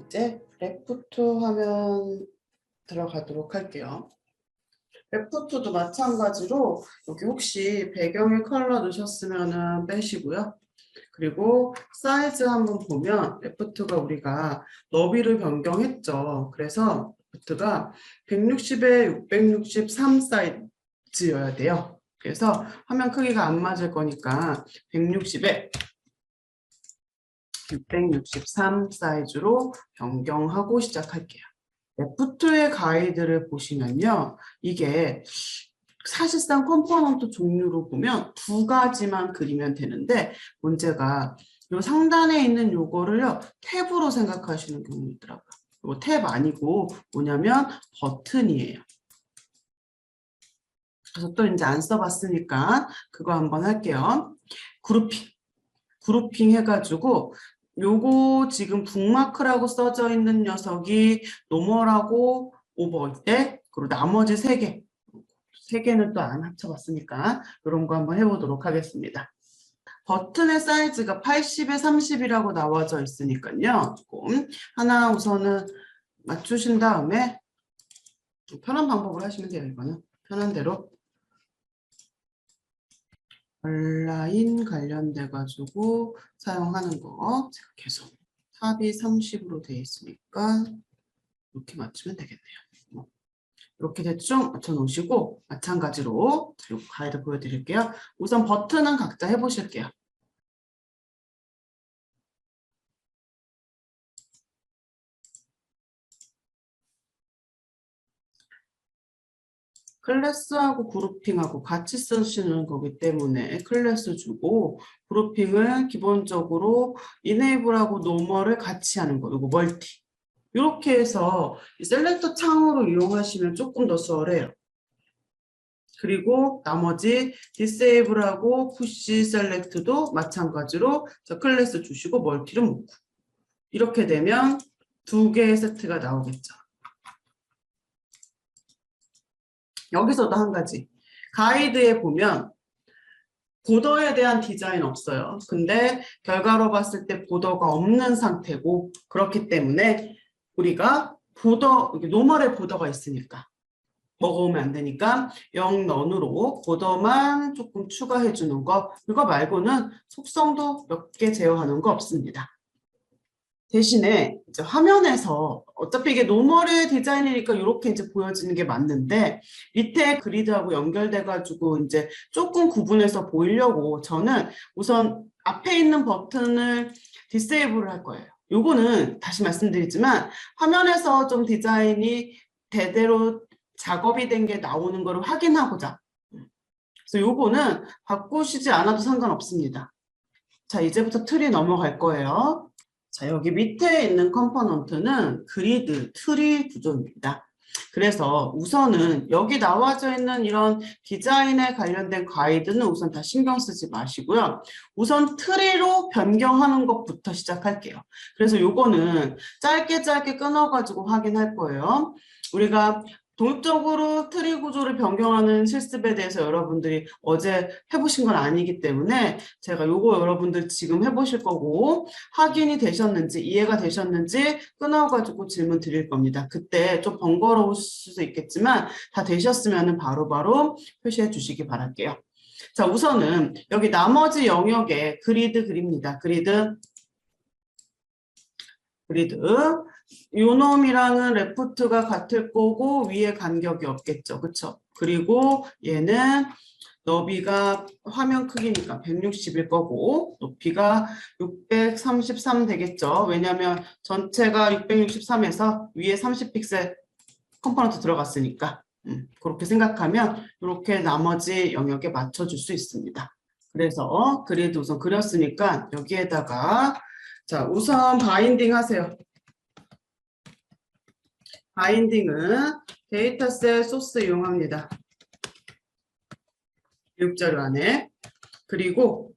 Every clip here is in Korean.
이제 레프트 화면 들어가도록 할게요. 레프트도 마찬가지로 여기 혹시 배경에 컬러 넣으셨으면 빼시고요. 그리고 사이즈 한번 보면 레프트가 우리가 너비를 변경했죠. 그래서 레프트가 160에 663 사이즈여야 돼요. 그래서 화면 크기가 안 맞을 거니까 160에 663 사이즈로 변경하고 시작할게요. 레프트의 가이드를 보시면요. 이게 사실상 컴포넌트 종류로 보면 두 가지만 그리면 되는데 문제가 요 상단에 있는 요거를요. 탭으로 생각하시는 경우 있더라고요. 이거 탭 아니고 뭐냐면 버튼이에요. 그래서 또 이제 안 써봤으니까 그거 한번 할게요. 그룹핑 해가지고 요거 지금 북마크라고 써져 있는 녀석이 노멀하고 오버일 그리고 나머지 세 개는 또 안 합쳐봤으니까 이런 거 한번 해보도록 하겠습니다. 버튼의 사이즈가 80에 30이라고 나와져 있으니까요. 조금 하나 우선은 맞추신 다음에 편한 방법으로 하시면 돼요. 이거는 편한 대로. 온라인 관련돼 가지고 사용하는 거 제가 계속 탑이 30으로 되어 있으니까 이렇게 맞추면 되겠네요. 이렇게 대충 맞춰 놓으시고 마찬가지로 가이드 보여드릴게요. 우선 버튼은 각자 해보실게요. 클래스하고 그룹핑하고 같이 쓰시는 거기 때문에 클래스 주고 그룹핑을 기본적으로 이네이블하고 노멀을 같이 하는 거. 이거 멀티. 이렇게 해서 셀렉터 창으로 이용하시면 조금 더 수월해요. 그리고 나머지 디세이블하고 푸시 셀렉트도 마찬가지로 저 클래스 주시고 멀티를 묶고 이렇게 되면 두 개의 세트가 나오겠죠. 여기서도 한 가지 가이드에 보면 보더에 대한 디자인 없어요. 근데 결과로 봤을 때 보더가 없는 상태고 그렇기 때문에 우리가 보더 노멀의 보더가 있으니까 먹어오면 안 되니까 0넌으로 보더만 조금 추가해 주는 거 이거 말고는 속성도 몇 개 제어하는 거 없습니다. 대신에 이제 화면에서 어차피 이게 노멀의 디자인이니까 이렇게 이제 보여지는 게 맞는데 밑에 그리드하고 연결돼 가지고 이제 조금 구분해서 보이려고 저는 우선 앞에 있는 버튼을 디세이블을 할 거예요. 요거는 다시 말씀드리지만 화면에서 좀 디자인이 대대로 작업이 된 게 나오는 거를 확인하고자. 그래서 요거는 바꾸시지 않아도 상관없습니다. 자, 이제부터 틀이 넘어갈 거예요. 자, 여기 밑에 있는 컴포넌트는 그리드, 트리 구조입니다. 그래서 우선은 여기 나와져 있는 이런 디자인에 관련된 가이드는 우선 다 신경 쓰지 마시고요. 우선 트리로 변경하는 것부터 시작할게요. 그래서 요거는 짧게 끊어가지고 확인할 거예요. 우리가 독립적으로 트리 구조를 변경하는 실습에 대해서 여러분들이 어제 해보신 건 아니기 때문에 제가 요거 여러분들 지금 해보실 거고 확인이 되셨는지 이해가 되셨는지 끊어가지고 질문 드릴 겁니다. 그때 좀 번거로울 수도 있겠지만 다 되셨으면 바로바로 표시해 주시기 바랄게요. 자, 우선은 여기 나머지 영역에 그리드 그립니다. 그리드 요 놈이랑은 레프트가 같을 거고 위에 간격이 없겠죠. 그쵸? 그리고 얘는 너비가 화면 크기니까 160일 거고 높이가 633 되겠죠. 왜냐하면 전체가 663에서 위에 30픽셀 컴포넌트 들어갔으니까 그렇게 생각하면 이렇게 나머지 영역에 맞춰줄 수 있습니다. 그래서 그리드 우선 그렸으니까 여기에다가 자 우선 바인딩 하세요. 바인딩은 데이터셋 소스 이용합니다. 교육자료 안에. 그리고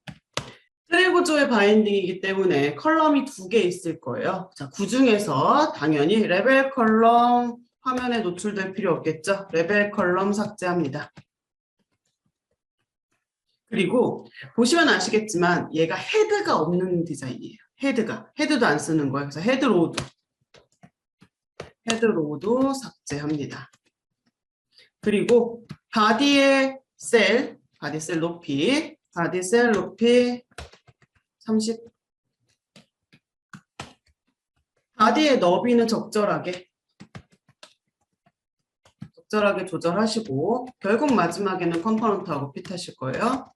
트리 구조의 바인딩이기 때문에 컬럼이 2개 있을 거예요. 자, 그 중에서 당연히 레벨 컬럼 화면에 노출될 필요 없겠죠. 레벨 컬럼 삭제합니다. 그리고 보시면 아시겠지만 얘가 헤드가 없는 디자인이에요. 헤드도 안 쓰는 거예요. 그래서 헤드 로드. 헤드로우도 삭제합니다. 그리고 바디의 셀, 바디 셀 높이 30. 바디의 너비는 적절하게 조절하시고 결국 마지막에는 컴포넌트하고 핏하실 거예요.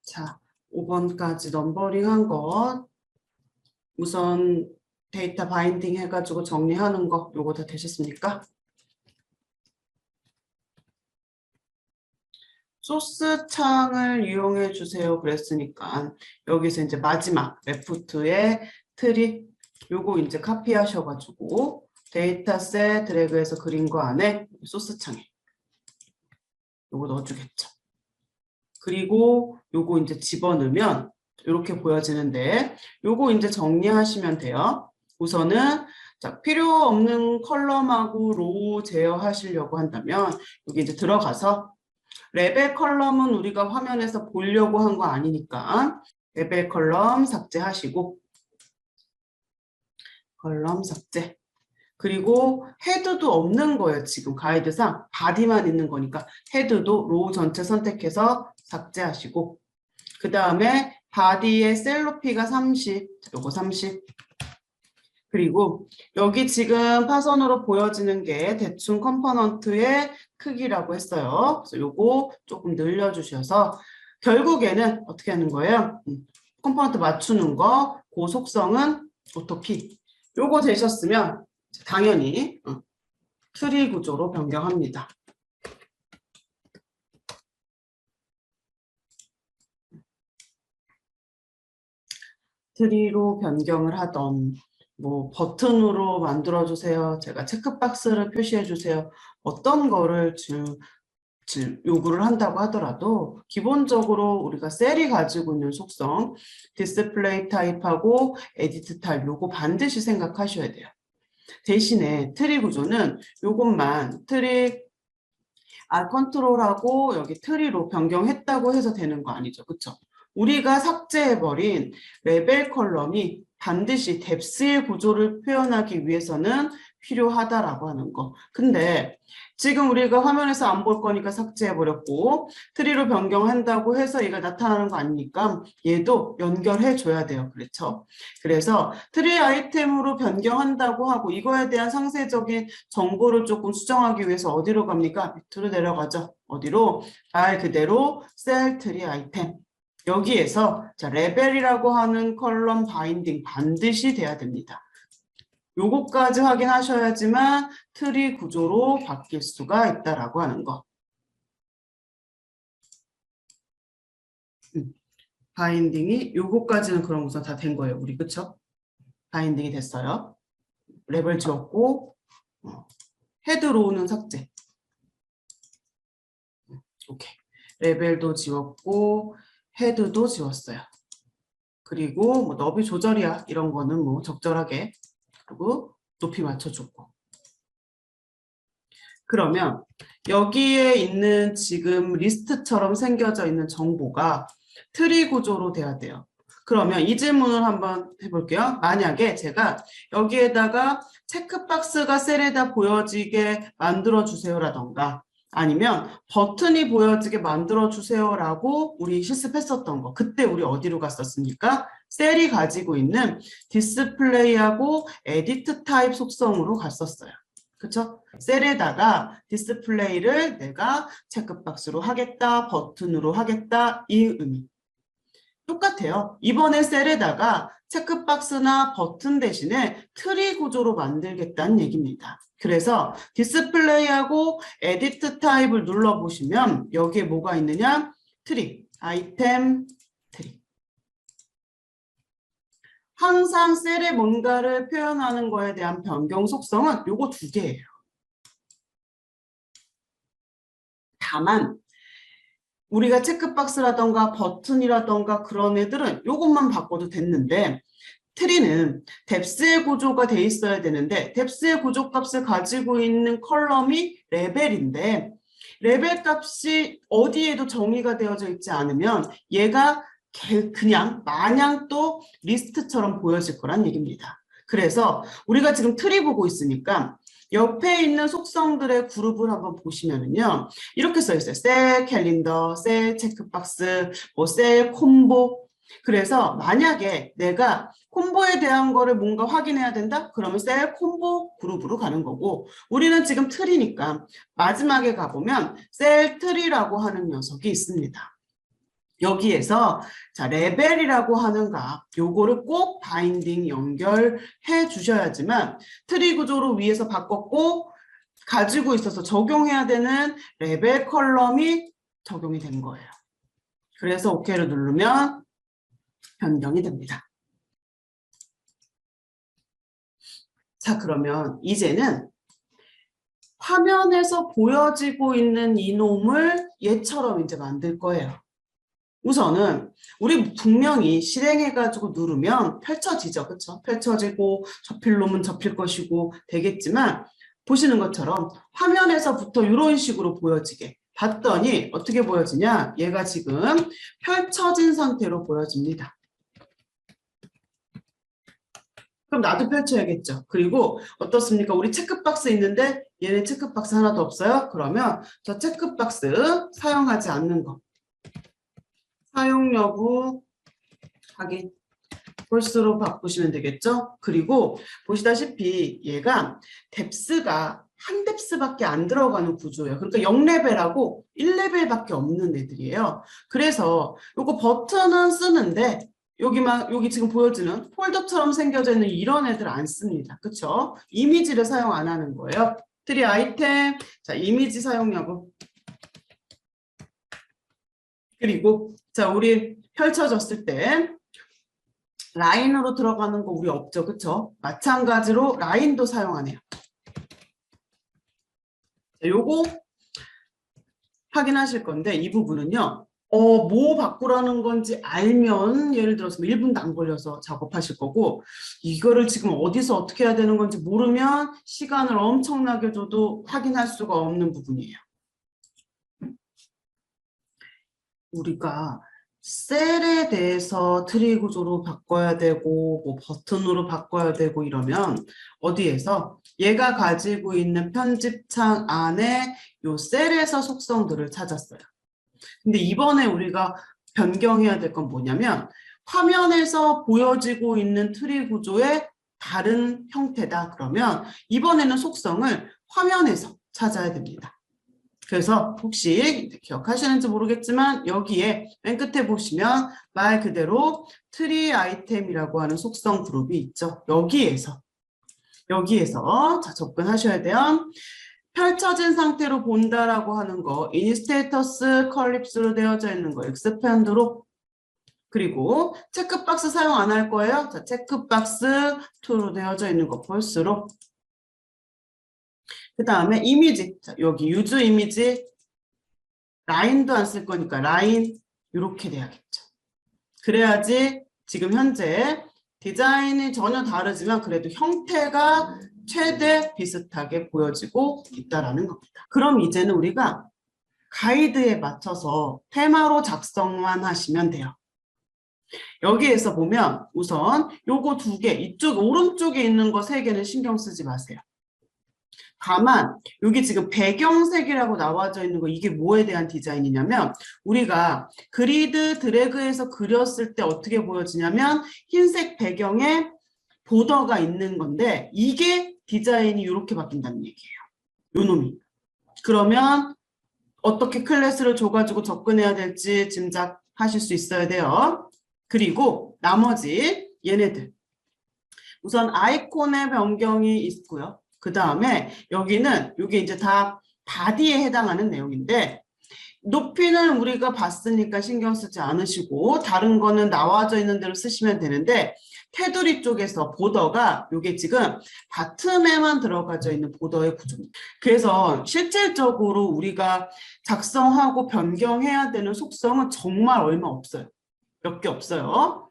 자, 5번까지 넘버링한 것 우선 데이터 바인딩 해가지고 정리하는 거 요거 다 되셨습니까? 소스 창을 이용해 주세요 그랬으니까 여기서 이제 마지막 레프트에 트리 요거 이제 카피하셔가지고 데이터셋 드래그해서 그린 거 안에 소스 창에 요거 넣어주겠죠. 그리고 요거 이제 집어넣으면 이렇게 보여지는데 요거 이제 정리하시면 돼요. 우선은 자, 필요 없는 컬럼하고 로우 제어하시려고 한다면 여기 이제 들어가서 레벨 컬럼은 우리가 화면에서 보려고 한 거 아니니까 레벨 컬럼 삭제하시고 컬럼 삭제. 그리고 헤드도 없는 거예요. 지금 가이드상 바디만 있는 거니까 헤드도 로우 전체 선택해서 삭제하시고 그 다음에 바디의 셀 높이가 30, 요거 30. 그리고 여기 지금 파선으로 보여지는 게 대충 컴포넌트의 크기라고 했어요. 그래서 요거 조금 늘려주셔서 결국에는 어떻게 하는 거예요? 컴포넌트 맞추는 거, 그 속성은 오토키. 요거 되셨으면 당연히 트리 구조로 변경합니다. 트리로 변경을 하던 뭐 버튼으로 만들어 주세요. 제가 체크박스를 표시해 주세요. 어떤 거를 요구를 한다고 하더라도 기본적으로 우리가 셀이 가지고 있는 속성 디스플레이 타입하고 에디트 타입 요거 반드시 생각하셔야 돼요. 대신에 트리 구조는 요것만 트리 컨트롤하고 여기 트리로 변경했다고 해서 되는 거 아니죠. 그쵸? 우리가 삭제해버린 레벨 컬럼이 반드시 뎁스의 구조를 표현하기 위해서는 필요하다라고 하는 거. 근데 지금 우리가 화면에서 안 볼 거니까 삭제해버렸고 트리로 변경한다고 해서 얘가 나타나는 거 아니니까 얘도 연결해 줘야 돼요. 그렇죠? 그래서 트리 아이템으로 변경한다고 하고 이거에 대한 상세적인 정보를 조금 수정하기 위해서 어디로 갑니까? 밑으로 내려가죠. 어디로? 말 그대로 셀 트리 아이템. 여기에서 자, 레벨이라고 하는 컬럼 바인딩 반드시 돼야 됩니다. 요거까지 확인하셔야지만 트리 구조로 바뀔 수가 있다라고 하는 거. 바인딩이 요거까지는 그럼 우선 다 된 거예요. 우리 그쵸? 바인딩이 됐어요. 레벨 지웠고 헤드로우는 삭제. 오케이. 레벨도 지웠고 헤드도 지웠어요. 그리고 뭐 너비 조절이야 이런 거는 뭐 적절하게 그리고 높이 맞춰줬고. 그러면 여기에 있는 지금 리스트처럼 생겨져 있는 정보가 트리 구조로 돼야 돼요. 그러면 이 질문을 한번 해볼게요. 만약에 제가 여기에다가 체크박스가 셀에다 보여지게 만들어주세요라던가 아니면 버튼이 보여지게 만들어주세요라고 우리 실습했었던 거. 그때 우리 어디로 갔었습니까? 셀이 가지고 있는 디스플레이하고 에디트 타입 속성으로 갔었어요. 그쵸? 셀에다가 디스플레이를 내가 체크박스로 하겠다, 버튼으로 하겠다, 이 의미. 똑같아요. 이번에 셀에다가 체크박스나 버튼 대신에 트리 구조로 만들겠다는 얘기입니다. 그래서 디스플레이하고 에디트 타입을 눌러보시면 여기에 뭐가 있느냐? 트리, 아이템, 트리. 항상 셀에 뭔가를 표현하는 거에 대한 변경 속성은 요거 두 개예요. 다만 우리가 체크박스라던가 버튼이라던가 그런 애들은 요것만 바꿔도 됐는데 트리는 뎁스의 구조가 돼 있어야 되는데 뎁스의 구조 값을 가지고 있는 컬럼이 레벨인데 레벨 값이 어디에도 정의가 되어져 있지 않으면 얘가 그냥 마냥 또 리스트처럼 보여질 거란 얘기입니다. 그래서 우리가 지금 트리 보고 있으니까 옆에 있는 속성들의 그룹을 한번 보시면은요. 이렇게 써 있어요. 셀 캘린더, 셀 체크박스, 뭐 셀 콤보. 그래서 만약에 내가 콤보에 대한 거를 뭔가 확인해야 된다? 그러면 셀 콤보 그룹으로 가는 거고, 우리는 지금 트리니까 마지막에 가보면 셀 트리라고 하는 녀석이 있습니다. 여기에서 자 레벨이라고 하는 값 요거를 꼭 바인딩 연결해 주셔야지만 트리 구조로 위에서 바꿨고 가지고 있어서 적용해야 되는 레벨 컬럼이 적용이 된 거예요. 그래서 OK를 누르면 변경이 됩니다. 자 그러면 이제는 화면에서 보여지고 있는 이놈을 얘처럼 이제 만들 거예요. 우선은 우리 분명히 실행해가지고 누르면 펼쳐지죠. 그렇죠? 펼쳐지고 접힐 놈은 접힐 것이고 되겠지만 보시는 것처럼 화면에서부터 이런 식으로 보여지게 봤더니 어떻게 보여지냐? 얘가 지금 펼쳐진 상태로 보여집니다. 그럼 나도 펼쳐야겠죠. 그리고 어떻습니까? 우리 체크박스 있는데 얘네 체크박스 하나도 없어요? 그러면 저 체크박스 사용하지 않는 거. 사용 여부 확인 폴스로 바꾸시면 되겠죠. 그리고 보시다시피 얘가 뎁스가 한 뎁스밖에 안 들어가는 구조예요. 그러니까 0레벨하고 1레벨밖에 없는 애들이에요. 그래서 요거 버튼은 쓰는데 여기 지금 보여지는 폴더처럼 생겨져 있는 이런 애들 안 씁니다. 그렇죠? 이미지를 사용 안 하는 거예요. 트리 아이템, 자 이미지 사용 여부. 그리고 자 우리 펼쳐졌을 때 라인으로 들어가는 거 우리 없죠. 그쵸? 마찬가지로 라인도 사용하네요. 자, 요거 확인하실 건데 이 부분은요. 뭐 바꾸라는 건지 알면 예를 들어서 1분도 안 걸려서 작업하실 거고 이거를 지금 어디서 어떻게 해야 되는 건지 모르면 시간을 엄청나게 줘도 확인할 수가 없는 부분이에요. 우리가 셀에 대해서 트리 구조로 바꿔야 되고 뭐 버튼으로 바꿔야 되고 이러면 어디에서 얘가 가지고 있는 편집창 안에 요 셀에서 속성들을 찾았어요. 근데 이번에 우리가 변경해야 될 건 뭐냐면 화면에서 보여지고 있는 트리 구조의 다른 형태다. 그러면 이번에는 속성을 화면에서 찾아야 됩니다. 그래서 혹시 기억하시는지 모르겠지만 여기에 맨 끝에 보시면 말 그대로 트리 아이템이라고 하는 속성 그룹이 있죠. 여기에서 자 접근하셔야 돼요. 펼쳐진 상태로 본다라고 하는 거 인스테이터스 컬립스로 되어져 있는 거 익스팬드로 그리고 체크박스 사용 안 할 거예요. 자 체크박스 2로 되어져 있는 거 폴스로 그 다음에 이미지, 자, 여기 유즈 이미지, 라인도 안 쓸 거니까 라인 이렇게 돼야겠죠. 그래야지 지금 현재 디자인이 전혀 다르지만 그래도 형태가 최대 비슷하게 보여지고 있다라는 겁니다. 그럼 이제는 우리가 가이드에 맞춰서 테마로 작성만 하시면 돼요. 여기에서 보면 우선 요거 2개, 이쪽 오른쪽에 있는 거 3개는 신경 쓰지 마세요. 다만 여기 지금 배경색이라고 나와져 있는 거 이게 뭐에 대한 디자인이냐면 우리가 그리드 드래그해서 그렸을 때 어떻게 보여지냐면 흰색 배경에 보더가 있는 건데 이게 디자인이 이렇게 바뀐다는 얘기예요. 요 놈이. 그러면 어떻게 클래스를 줘가지고 접근해야 될지 짐작하실 수 있어야 돼요. 그리고 나머지 얘네들 우선 아이콘의 변경이 있고요. 그 다음에 여기는 이게 이제 다 바디에 해당하는 내용인데 높이는 우리가 봤으니까 신경 쓰지 않으시고 다른 거는 나와져 있는 대로 쓰시면 되는데 테두리 쪽에서 보더가 이게 지금 바텀에만 들어가져 있는 보더의 구조입니다. 그래서 실질적으로 우리가 작성하고 변경해야 되는 속성은 정말 얼마 없어요. 몇 개 없어요.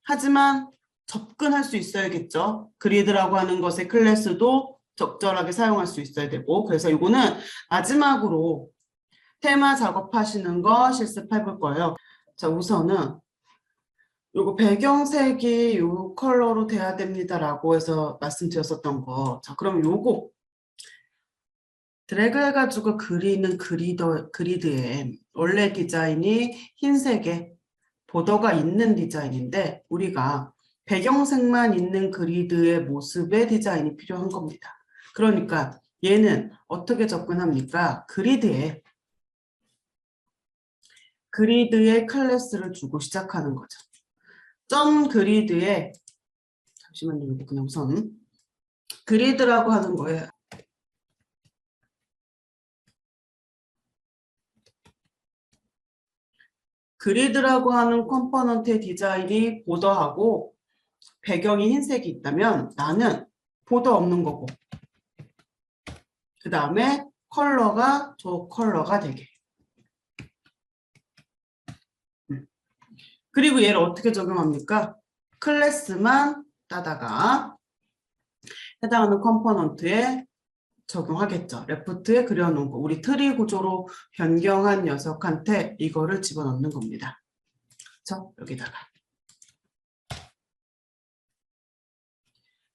하지만 접근할 수 있어야겠죠. 그리드라고 하는 것의 클래스도 적절하게 사용할 수 있어야 되고 그래서 이거는 마지막으로 테마 작업하시는 거 실습해 볼 거예요. 자 우선은 요거 배경색이 요 컬러로 돼야 됩니다라고 해서 말씀드렸었던 거. 자, 그럼 요거 드래그 해가지고 그리는 그리드에 원래 디자인이 흰색에 보더가 있는 디자인인데 우리가 배경색만 있는 그리드의 모습의 디자인이 필요한 겁니다. 그러니까 얘는 어떻게 접근합니까? 그리드에 클래스를 주고 시작하는 거죠. 점 그리드에 잠시만요. 이거 그냥 우선 그리드라고 하는 거예요. 그리드라고 하는 컴포넌트의 디자인이 보더하고 배경이 흰색이 있다면 나는 보더 없는 거고 그 다음에 컬러가 저 컬러가 되게 그리고 얘를 어떻게 적용합니까? 클래스만 따다가 해당하는 컴포넌트에 적용하겠죠. 레프트에 그려놓은 거 우리 트리 구조로 변경한 녀석한테 이거를 집어넣는 겁니다. 그렇죠? 여기다가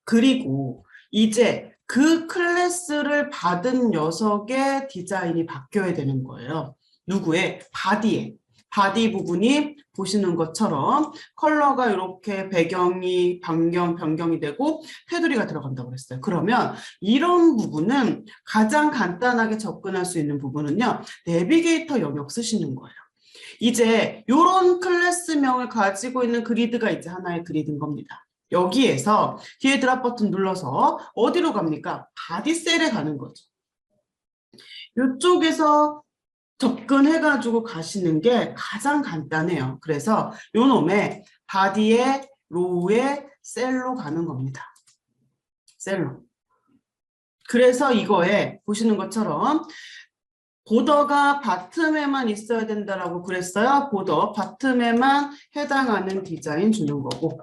그리고 이제 그 클래스를 받은 녀석의 디자인이 바뀌어야 되는 거예요. 누구의? 바디에. 바디 부분이 보시는 것처럼 컬러가 이렇게 배경이 변경이 되고 테두리가 들어간다고 그랬어요. 그러면 이런 부분은 가장 간단하게 접근할 수 있는 부분은요. 내비게이터 영역 쓰시는 거예요. 이제 이런 클래스명을 가지고 있는 그리드가 이제 하나의 그리드인 겁니다. 여기에서 뒤에 드랍 버튼 눌러서 어디로 갑니까? 바디 셀에 가는 거죠. 이쪽에서 접근해가지고 가시는 게 가장 간단해요. 그래서 요 놈의 바디의 로우의 셀로 가는 겁니다. 셀로. 그래서 이거에 보시는 것처럼 보더가 바텀에만 있어야 된다라고 그랬어요. 보더 바텀에만 해당하는 디자인 주는 거고.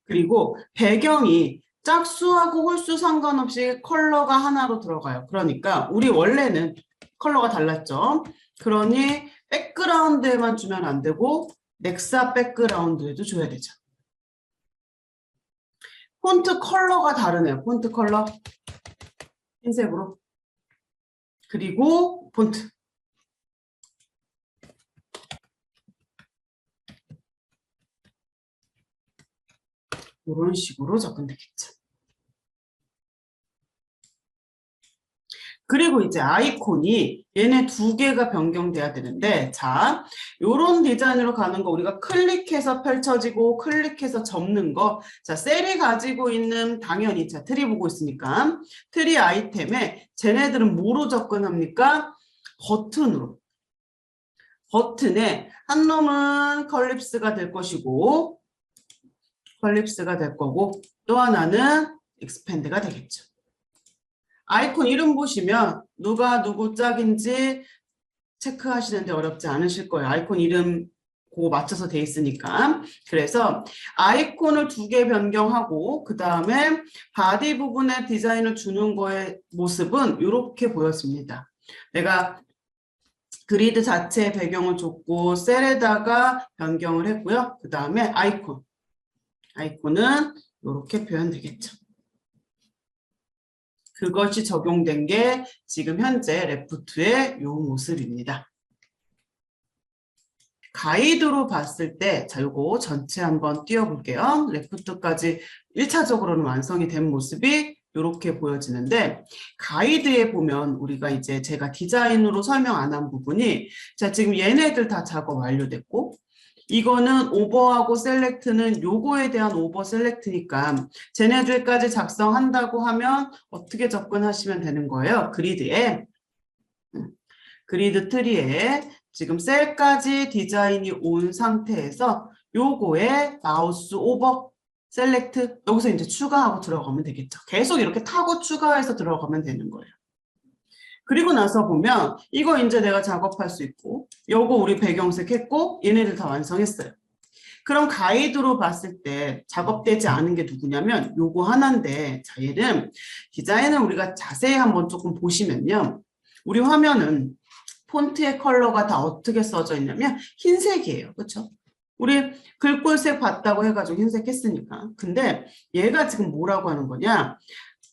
그리고 배경이 짝수하고 홀수 상관없이 컬러가 하나로 들어가요. 그러니까 우리 원래는 컬러가 달랐죠. 그러니 백그라운드에만 주면 안 되고 넥사 백그라운드에도 줘야 되죠. 폰트 컬러가 다르네요. 폰트 컬러 흰색으로. 그리고 폰트. 이런 식으로 접근되겠죠. 그리고 이제 아이콘이 얘네 두 개가 변경돼야 되는데 자, 요런 디자인으로 가는 거 우리가 클릭해서 펼쳐지고 클릭해서 접는 거 자, 셀이 가지고 있는 당연히 자, 트리 보고 있으니까 트리 아이템에 쟤네들은 뭐로 접근합니까? 버튼으로. 버튼에 한 놈은 컬립스가 될 것이고 컬립스가 될 거고 또 하나는 익스팬드가 되겠죠. 아이콘 이름 보시면 누가 누구 짝인지 체크하시는데 어렵지 않으실 거예요. 아이콘 이름 그거 맞춰서 돼 있으니까. 그래서 아이콘을 두 개 변경하고 그 다음에 바디 부분에 디자인을 주는 거의 모습은 이렇게 보였습니다. 내가 그리드 자체의 배경을 줬고 셀에다가 변경을 했고요. 그 다음에 아이콘은 이렇게 표현되겠죠. 그것이 적용된 게 지금 현재 레프트의 이 모습입니다. 가이드로 봤을 때, 자, 요거 전체 한번 띄워볼게요. 레프트까지 1차적으로는 완성이 된 모습이 이렇게 보여지는데, 가이드에 보면 우리가 이제 제가 디자인으로 설명 안 한 부분이, 자, 지금 얘네들 다 작업 완료됐고, 이거는 오버하고 셀렉트는 요거에 대한 오버 셀렉트니까 쟤네들까지 작성한다고 하면 어떻게 접근하시면 되는 거예요? 그리드 트리에 지금 셀까지 디자인이 온 상태에서 요거에 마우스 오버 셀렉트 여기서 이제 추가하고 들어가면 되겠죠. 계속 이렇게 타고 추가해서 들어가면 되는 거예요. 그리고 나서 보면 이거 이제 내가 작업할 수 있고 요거 우리 배경색 했고 얘네들 다 완성했어요. 그럼 가이드로 봤을 때 작업되지 않은 게 누구냐면 요거 하나인데 자 얘는 디자인을 우리가 자세히 한번 조금 보시면요. 우리 화면은 폰트의 컬러가 다 어떻게 써져 있냐면 흰색이에요. 그렇죠? 우리 글꼴색 봤다고 해가지고 흰색 했으니까. 근데 얘가 지금 뭐라고 하는 거냐?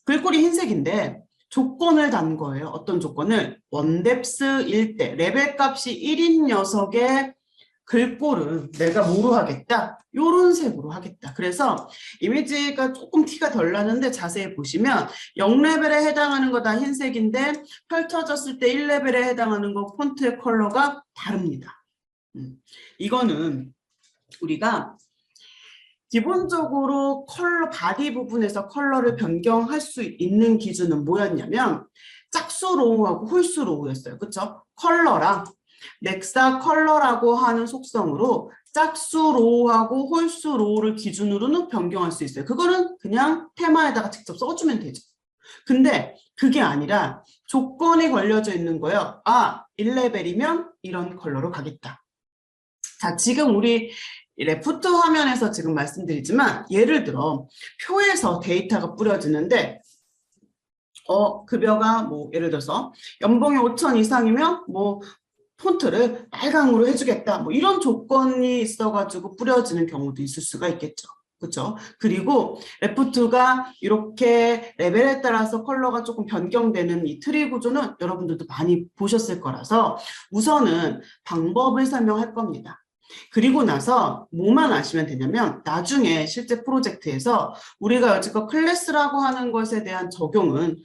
글꼴이 흰색인데 조건을 단 거예요. 어떤 조건을? 원뎁스일 때 레벨 값이 1인 녀석의 글꼴은 내가 뭐로 하겠다? 요런 색으로 하겠다. 그래서 이미지가 조금 티가 덜 나는데 자세히 보시면 0레벨에 해당하는 거 다 흰색인데 펼쳐졌을 때 1레벨에 해당하는 거 폰트의 컬러가 다릅니다. 이거는 우리가 기본적으로 컬러 바디 부분에서 컬러를 변경할 수 있는 기준은 뭐였냐면 짝수 로우하고 홀수 로우였어요. 그렇죠? 컬러랑 넥사 컬러라고 하는 속성으로 짝수 로우하고 홀수 로우를 기준으로는 변경할 수 있어요. 그거는 그냥 테마에다가 직접 써주면 되죠. 근데 그게 아니라 조건이 걸려져 있는 거예요. 아, 1레벨이면 이런 컬러로 가겠다. 자, 지금 우리 레프트 화면에서 지금 말씀드리지만 예를 들어 표에서 데이터가 뿌려지는데 급여가 뭐 예를 들어서 연봉이 5천 이상이면 뭐 폰트를 빨강으로 해주겠다. 뭐 이런 조건이 있어가지고 뿌려지는 경우도 있을 수가 있겠죠. 그렇죠? 그리고 레프트가 이렇게 레벨에 따라서 컬러가 조금 변경되는 이 트리 구조는 여러분들도 많이 보셨을 거라서 우선은 방법을 설명할 겁니다. 그리고 나서 뭐만 아시면 되냐면 나중에 실제 프로젝트에서 우리가 여지껏 클래스라고 하는 것에 대한 적용은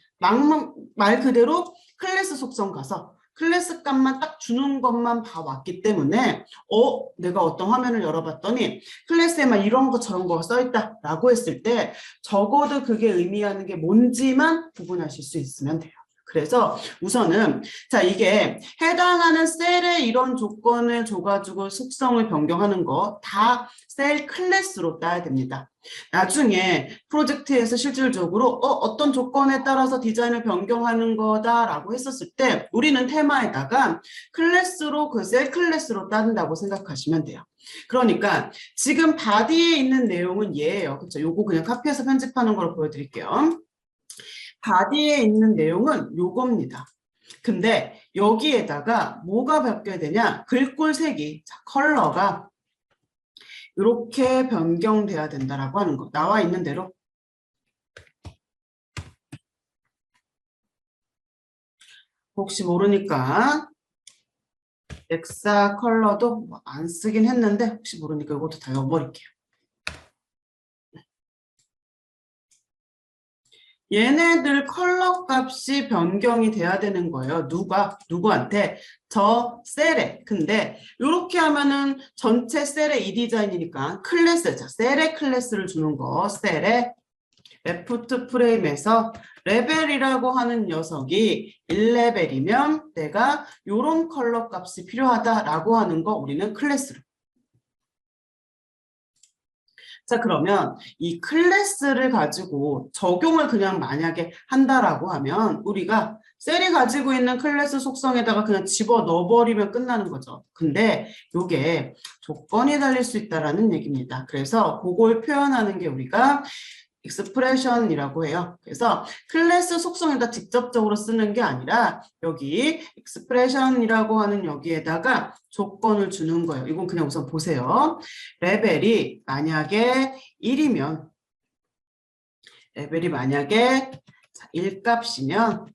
말 그대로 클래스 속성 가서 클래스 값만 딱 주는 것만 봐왔기 때문에 내가 어떤 화면을 열어봤더니 클래스에만 이런 거 저런 거 써있다 라고 했을 때 적어도 그게 의미하는 게 뭔지만 구분하실 수 있으면 돼요. 그래서 우선은 자 이게 해당하는 셀에 이런 조건을 줘가지고 속성을 변경하는 거 다 셀 클래스로 따야 됩니다. 나중에 프로젝트에서 실질적으로 어떤 조건에 따라서 디자인을 변경하는 거다라고 했었을 때 우리는 테마에다가 클래스로 그 셀 클래스로 따른다고 생각하시면 돼요. 그러니까 지금 바디에 있는 내용은 얘예요. 그렇죠? 요거 그냥 카피해서 편집하는 걸 보여드릴게요. 바디에 있는 내용은 요겁니다. 근데 여기에다가 뭐가 바뀌어야 되냐? 글꼴 색이, 자, 컬러가 이렇게 변경돼야 된다라고 하는 거. 나와 있는 대로. 혹시 모르니까 엑사 컬러도 안 쓰긴 했는데 혹시 모르니까 이것도 다 넣어버릴게요. 얘네들 컬러 값이 변경이 돼야 되는 거예요. 누구한테? 저 셀에. 근데 이렇게 하면은 전체 셀의 이 디자인이니까 클래스, 자, 셀의 클래스를 주는 거. 셀의 레프트 프레임에서 레벨이라고 하는 녀석이 1레벨이면 내가 이런 컬러 값이 필요하다라고 하는 거 우리는 클래스로. 자, 그러면 이 클래스를 가지고 적용을 그냥 만약에 한다라고 하면 우리가 셀이 가지고 있는 클래스 속성에다가 그냥 집어 넣어버리면 끝나는 거죠. 근데 이게 조건이 달릴 수 있다라는 얘기입니다. 그래서 그걸 표현하는 게 우리가 익스프레션이라고 해요. 그래서 클래스 속성에다 직접적으로 쓰는 게 아니라 여기 익스프레션이라고 하는 여기에다가 조건을 주는 거예요. 이건 그냥 우선 보세요. 레벨이 만약에 1이면 레벨이 만약에 1값이면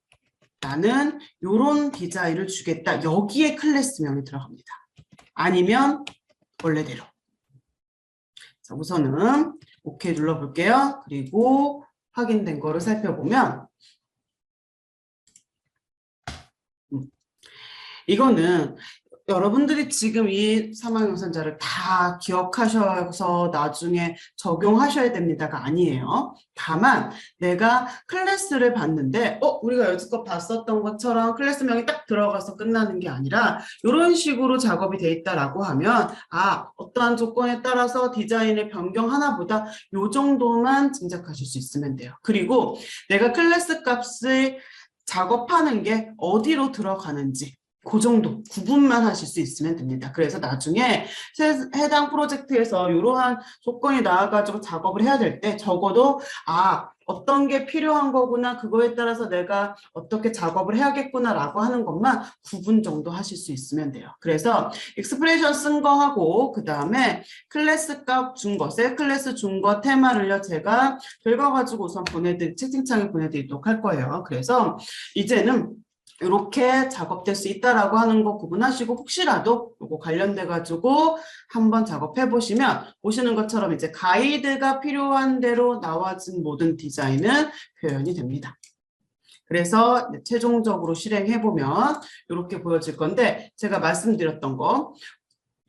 나는 이런 디자인을 주겠다. 여기에 클래스명이 들어갑니다. 아니면 원래대로. 자, 우선은 오케이 눌러볼게요. 그리고 확인된 거를 살펴보면 이거는 여러분들이 지금 이 사망유선자를 다 기억하셔서 나중에 적용하셔야 됩니다가 아니에요. 다만 내가 클래스를 봤는데 우리가 여지껏 봤었던 것처럼 클래스명이 딱 들어가서 끝나는 게 아니라 이런 식으로 작업이 돼 있다라고 하면 어떠한 조건에 따라서 디자인을 변경하나 보다 요 정도만 짐작하실 수 있으면 돼요. 그리고 내가 클래스 값을 작업하는 게 어디로 들어가는지 그 정도 구분만 하실 수 있으면 됩니다. 그래서 나중에 해당 프로젝트에서 이러한 조건이 나와가지고 작업을 해야 될 때 적어도 어떤 게 필요한 거구나, 그거에 따라서 내가 어떻게 작업을 해야겠구나라고 하는 것만 구분 정도 하실 수 있으면 돼요. 그래서 익스프레션 쓴 거 하고 그 다음에 클래스 값 준 거, 셀 클래스 준 거 테마를요 제가 결과 가지고 우선 채팅창에 보내드리도록 할 거예요. 그래서 이제는 이렇게 작업될 수 있다라고 하는 거 구분하시고 혹시라도 이거 관련돼 가지고 한번 작업해 보시면 보시는 것처럼 이제 가이드가 필요한 대로 나와진 모든 디자인은 표현이 됩니다. 그래서 최종적으로 실행해 보면 이렇게 보여질 건데 제가 말씀드렸던 거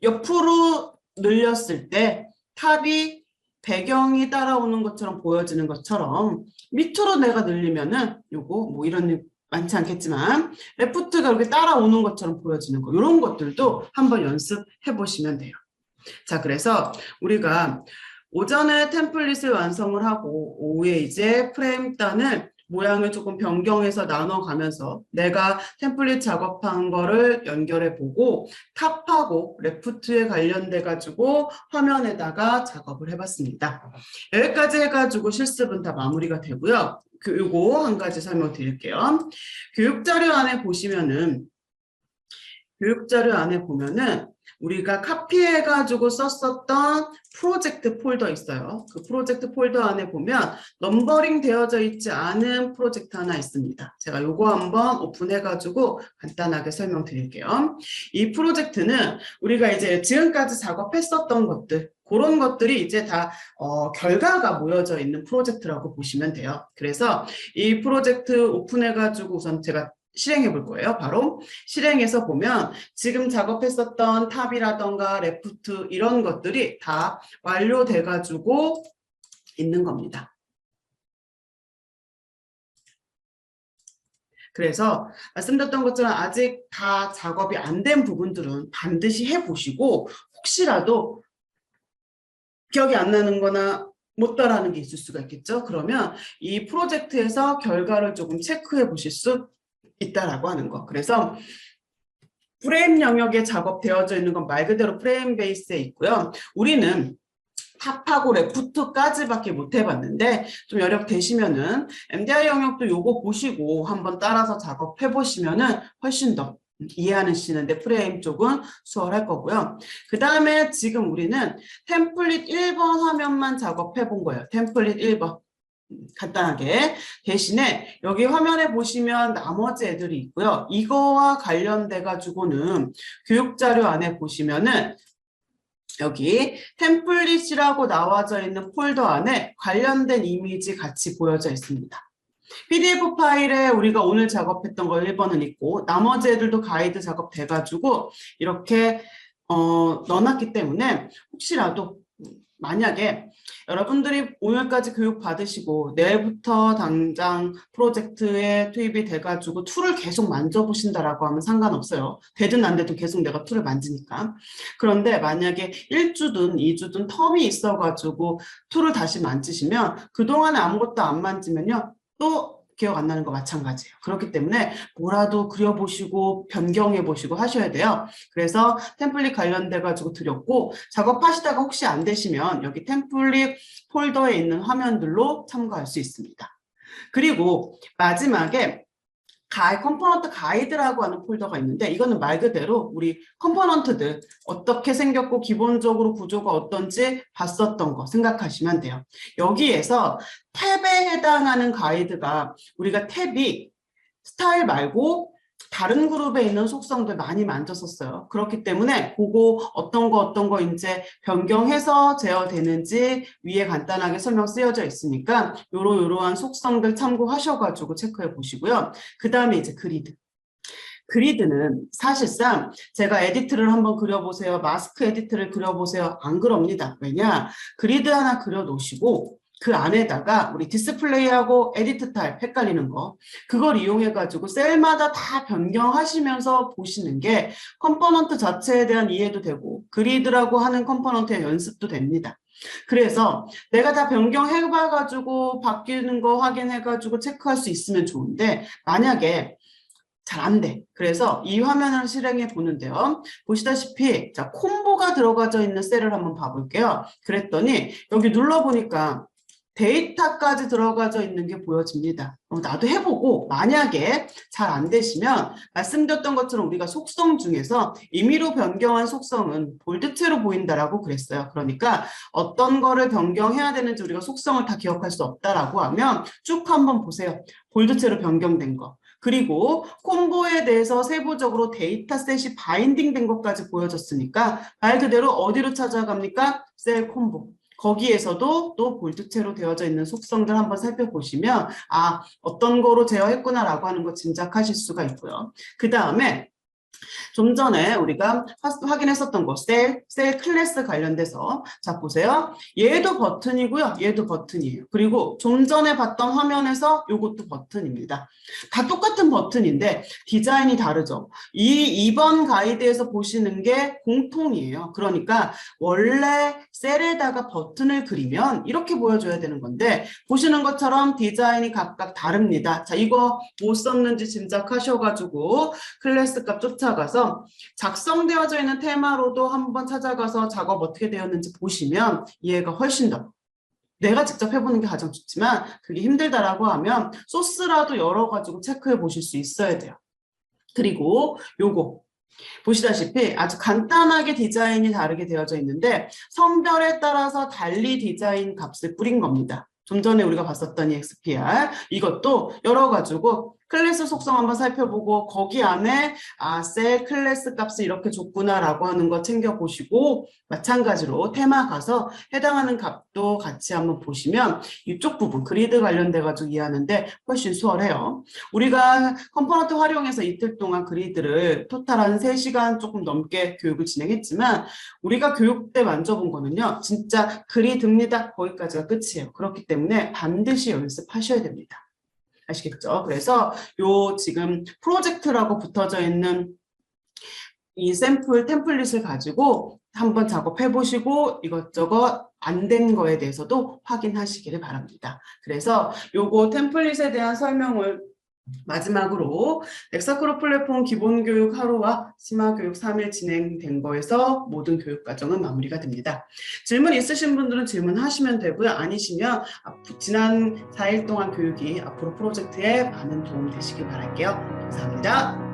옆으로 늘렸을 때 탑이 배경이 따라오는 것처럼 보여지는 것처럼 밑으로 내가 늘리면은 요거 뭐 이런 많지 않겠지만 레프트가 이렇게 따라오는 것처럼 보여지는 거 이런 것들도 한번 연습해 보시면 돼요. 자, 그래서 우리가 오전에 템플릿을 완성을 하고 오후에 이제 프레임 단을 모양을 조금 변경해서 나눠가면서 내가 템플릿 작업한 거를 연결해 보고 탑하고 레프트에 관련돼 가지고 화면에다가 작업을 해봤습니다. 여기까지 해가지고 실습은 다 마무리가 되고요. 요거 한 가지 설명드릴게요. 교육자료 안에 보시면은 우리가 카피해가지고 썼었던 프로젝트 폴더 있어요. 그 프로젝트 폴더 안에 보면 넘버링 되어져 있지 않은 프로젝트 하나 있습니다. 제가 요거 한번 오픈해가지고 간단하게 설명드릴게요. 이 프로젝트는 우리가 이제 지금까지 작업했었던 것들, 그런 것들이 이제 다 결과가 모여져 있는 프로젝트라고 보시면 돼요. 그래서 이 프로젝트 오픈해가지고 우선 제가 실행해 볼 거예요. 바로 실행해서 보면 지금 작업했었던 탑이라던가 레프트 이런 것들이 다 완료돼 가지고 있는 겁니다. 그래서 말씀드렸던 것처럼 아직 다 작업이 안 된 부분들은 반드시 해보시고 혹시라도 기억이 안 나는 거나 못 따라하는 게 있을 수가 있겠죠. 그러면 이 프로젝트에서 결과를 조금 체크해 보실 수 있다라고 하는 거. 그래서 프레임 영역에 작업되어져 있는 건 말 그대로 프레임 베이스에 있고요. 우리는 탑하고 레프트까지밖에 못 해봤는데 좀 여력 되시면은 MDI 영역도 요거 보시고 한번 따라서 작업해 보시면은 훨씬 더 이해하시는데 프레임 쪽은 수월할 거고요. 그 다음에 지금 우리는 템플릿 1번 화면만 작업해 본 거예요. 템플릿 1번. 간단하게. 대신에 여기 화면에 보시면 나머지 애들이 있고요. 이거와 관련돼 가지고는 교육자료 안에 보시면은 여기 템플릿이라고 나와져 있는 폴더 안에 관련된 이미지 같이 보여져 있습니다. PDF 파일에 우리가 오늘 작업했던 거 1번은 있고 나머지 애들도 가이드 작업 돼가지고 이렇게 넣어놨기 때문에 혹시라도 만약에 여러분들이 오늘까지 교육 받으시고 내일부터 당장 프로젝트에 투입이 돼가지고 툴을 계속 만져보신다라고 하면 상관없어요. 되든 안 되든 계속 내가 툴을 만지니까. 그런데 만약에 1주든 2주든 텀이 있어가지고 툴을 다시 만지시면 그동안에 아무것도 안 만지면요. 또 기억 안 나는 거 마찬가지예요. 그렇기 때문에 뭐라도 그려보시고 변경해보시고 하셔야 돼요. 그래서 템플릿 관련돼 가지고 드렸고 작업하시다가 혹시 안 되시면 여기 템플릿 폴더에 있는 화면들로 참고할 수 있습니다. 그리고 마지막에 컴포넌트 가이드라고 하는 폴더가 있는데 이거는 말 그대로 우리 컴포넌트들 어떻게 생겼고 기본적으로 구조가 어떤지 봤었던 거 생각하시면 돼요. 여기에서 탭에 해당하는 가이드가 우리가 탭이 스타일 말고 다른 그룹에 있는 속성들 많이 만졌었어요. 그렇기 때문에 그거 어떤 거 이제 변경해서 제어되는지 위에 간단하게 설명 쓰여져 있으니까 요러한 속성들 참고하셔가지고 체크해 보시고요. 그 다음에 이제 그리드. 그리드는 사실상 제가 에디트를 한번 그려보세요. 마스크 에디트를 그려보세요. 안 그럽니다. 왜냐? 그리드 하나 그려놓으시고 그 안에다가 우리 디스플레이하고 에디트 타입 헷갈리는 거 그걸 이용해가지고 셀마다 다 변경하시면서 보시는 게 컴포넌트 자체에 대한 이해도 되고 그리드라고 하는 컴포넌트의 연습도 됩니다. 그래서 내가 다 변경해봐가지고 바뀌는 거 확인해가지고 체크할 수 있으면 좋은데 만약에 잘 안 돼. 그래서 이 화면을 실행해 보는데요. 보시다시피 자 콤보가 들어가져 있는 셀을 한번 봐볼게요. 그랬더니 여기 눌러보니까 데이터까지 들어가져 있는 게 보여집니다. 나도 해보고 만약에 잘 안 되시면 말씀드렸던 것처럼 우리가 속성 중에서 임의로 변경한 속성은 볼드체로 보인다라고 그랬어요. 그러니까 어떤 거를 변경해야 되는지 우리가 속성을 다 기억할 수 없다라고 하면 쭉 한번 보세요. 볼드체로 변경된 거. 그리고 콤보에 대해서 세부적으로 데이터셋이 바인딩된 것까지 보여졌으니까 말 그대로 어디로 찾아갑니까? 셀 콤보. 거기에서도 또 볼트체로 되어져 있는 속성들 한번 살펴보시면 어떤 거로 제어했구나라고 하는 거 짐작하실 수가 있고요. 그 다음에 좀 전에 우리가 확인했었던 거, 셀 클래스 관련돼서 자 보세요. 얘도 버튼이고요. 얘도 버튼이에요. 그리고 좀 전에 봤던 화면에서 이것도 버튼입니다. 다 똑같은 버튼인데 디자인이 다르죠. 이번 가이드에서 보시는 게 공통이에요. 그러니까 원래 셀에다가 버튼을 그리면 이렇게 보여줘야 되는 건데 보시는 것처럼 디자인이 각각 다릅니다. 자, 이거 뭐 썼는지 짐작하셔가지고 클래스 값 쫓아가서 작성되어져 있는 테마로도 한번 찾아가서 작업 어떻게 되었는지 보시면 이해가 훨씬 더 내가 직접 해보는 게 가장 좋지만 그게 힘들다라고 하면 소스라도 열어가지고 체크해 보실 수 있어야 돼요. 그리고 요거 보시다시피 아주 간단하게 디자인이 다르게 되어져 있는데 성별에 따라서 달리 디자인 값을 뿌린 겁니다. 좀 전에 우리가 봤었던 EXPR 이것도 열어가지고 클래스 속성 한번 살펴보고 거기 안에 셀 클래스 값을 이렇게 줬구나라고 하는 거 챙겨보시고 마찬가지로 테마 가서 해당하는 값도 같이 한번 보시면 이쪽 부분 그리드 관련돼 가지고 이해하는데 훨씬 수월해요. 우리가 컴포넌트 활용해서 이틀 동안 그리드를 토탈 한 3시간 조금 넘게 교육을 진행했지만 우리가 교육 때 만져본 거는요. 진짜 그리드입니다. 거기까지가 끝이에요. 그렇기 때문에 반드시 연습하셔야 됩니다. 아시겠죠? 그래서 요 지금 프로젝트라고 붙어져 있는 이 샘플 템플릿을 가지고 한번 작업해 보시고 이것저것 안 된 거에 대해서도 확인하시기를 바랍니다. 그래서 요거 템플릿에 대한 설명을 마지막으로 엑사크로 플랫폼 기본교육 하루와 심화교육 3일 진행된 거에서 모든 교육 과정은 마무리가 됩니다. 질문 있으신 분들은 질문하시면 되고요. 아니시면 지난 4일 동안 교육이 앞으로 프로젝트에 많은 도움 되시길 바랄게요. 감사합니다.